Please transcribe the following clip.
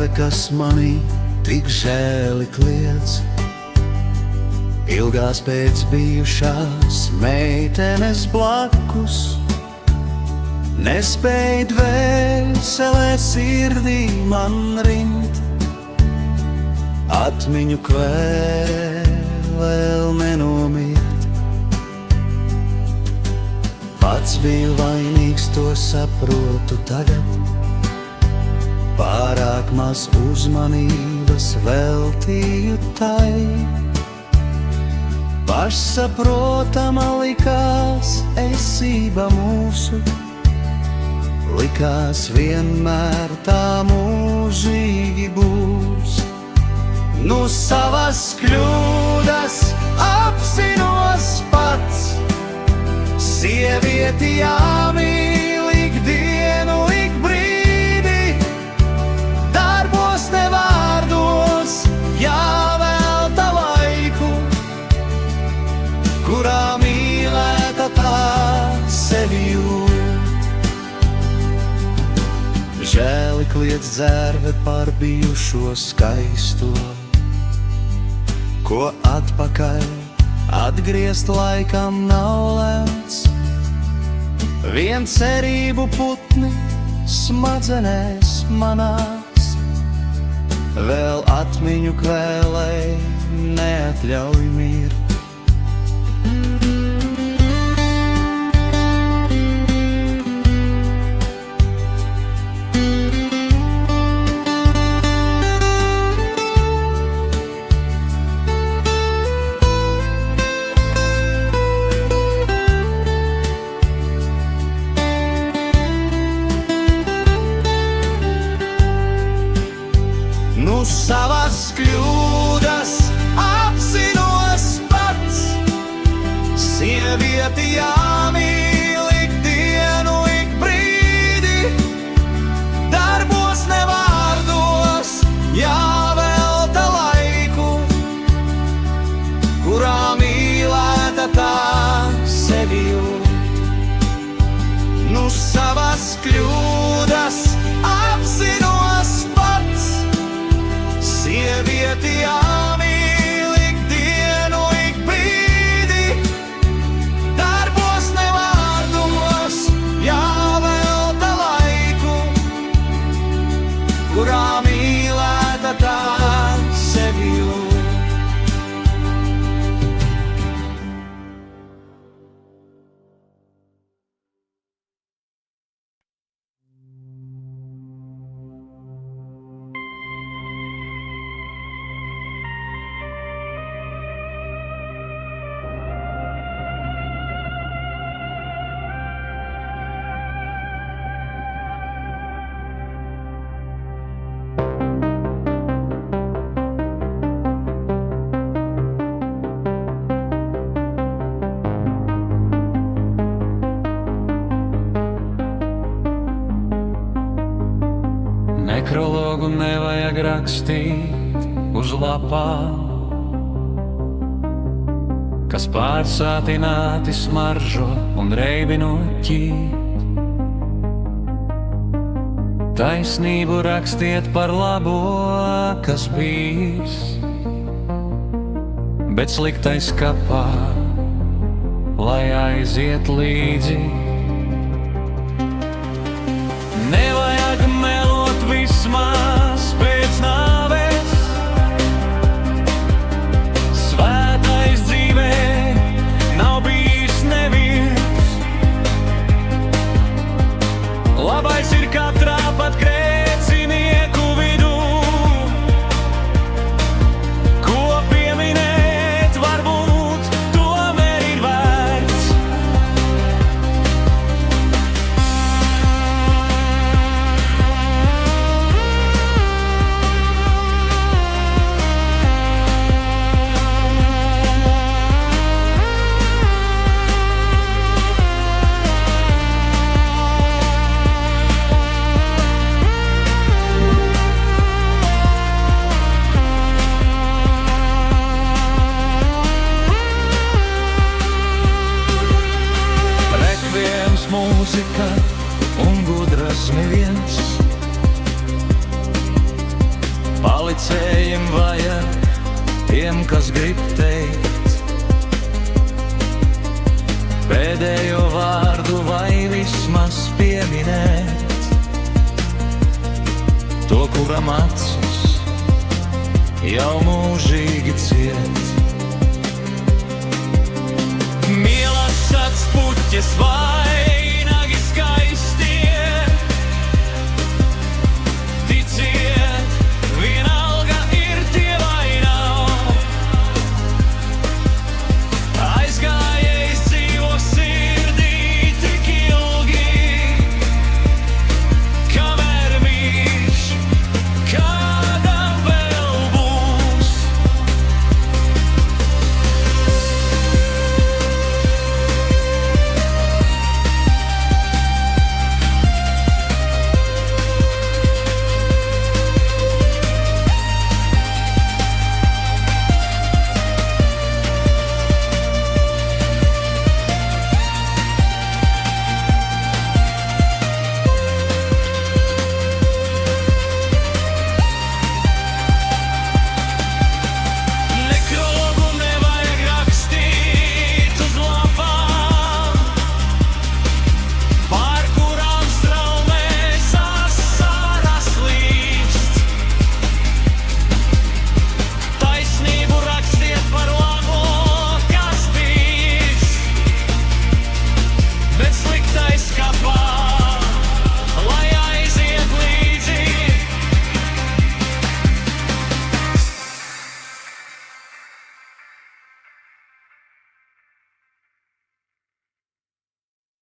Dāve, kas manī tik žēli kliedz, ilgās pēc bijušās meitenes blakus, nespēj dvēselē sirdī man rimt, atmiņu vēl nenomirt. Pats biju vainīgs, to saprotu tagad, pārāk maz uzmanības veltīju tai. Pašsaprotama likās esība mūsu, likās vienmēr tā mūžīgi būs. Nu savas kļūdas apzinos pats, sievieti jāmīl ikdienu, ik brīdi, darbos ne vārdos, jāvelta laiku, kurā mīlēta tā sevi jūt. Žēli kliedz dzērve par bijušo skaisto, ko atpakaļ atgriezt laikam nav lemts. Vien cerību putni smadzenēs manās, vēl atmiņu kvēlei neatļauj mirt. Nu savas kļūdas apzinos pats, sievieti jāmīl ikdienu, ik brīdi, darbos ne vārdos, jāvelta laiku, kurā mīlēta tā sevi jūt. Nu savas kļūdas apzinos pats, sievieti jāmīl ikdienu, ik brīdi, darbos ne vārdos, jāvelta laiku, kurā mīlēta tā sevi jūt. Nekrologu nevajag rakstīt uz lapām, kas pārsātināti smaržo un reibinot ķīt. Taisnību rakstiet par labo, kas bijis, bet sliktais kapā, lai aiziet līdzi. Nevajag melot vismaz pēc nāves, svētais dzīvē nav bijis neviens. Labais ir katrā pat grēcinieku vidū, ko pieminēt varbūt tomēr ir vērts. Vācējiem vajag tiem, kas grib teikt pēdējo vārdu vai vismaz pieminēt to, kuram acis jau mūžīgi ciet.